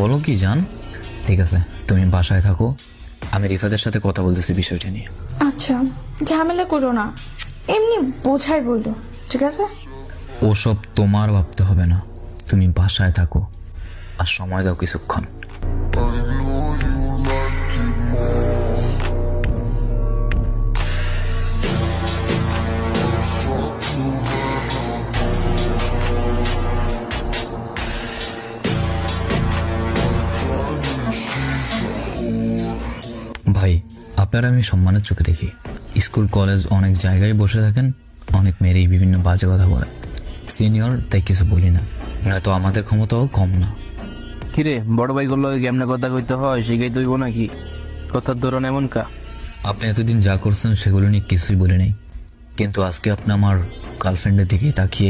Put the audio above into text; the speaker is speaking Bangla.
বলো কি জান? ঠিক আছে, তুমি বাসায় থাকো, আমি রিফাতের সাথে কথা বলতেছি বিষয়টা নিয়ে। আচ্ছা, ঝামেলা করো না, এমনি বোঝাই বললো, ঠিক আছে? ওসব তোমার ভাবতে হবে না, তুমি বাসায় থাকো আর সময় দাও কিছুক্ষণ। ভাই, আপনারা আমি সম্মানের চোখে দেখি। স্কুল কলেজ অনেক জায়গায় বসে থাকেন, অনেক মেয়েরই বিভিন্ন বাজে কথা বলে। সিনিয়র তাই কিছু বলি না, নয়তো আমাদের ক্ষমতাও কম না। কিরে বড় ভাই গুলো কেমনে কথা কইতে হয় শিখাই দইব নাকি? কথার ধরন এমন কা? আপনি এতদিন যা করছেন সেগুলো নিয়ে কিছুই বলে নেই, কিন্তু আজকে আপনি আমার গার্লফ্রেন্ডের দিকে তাকিয়ে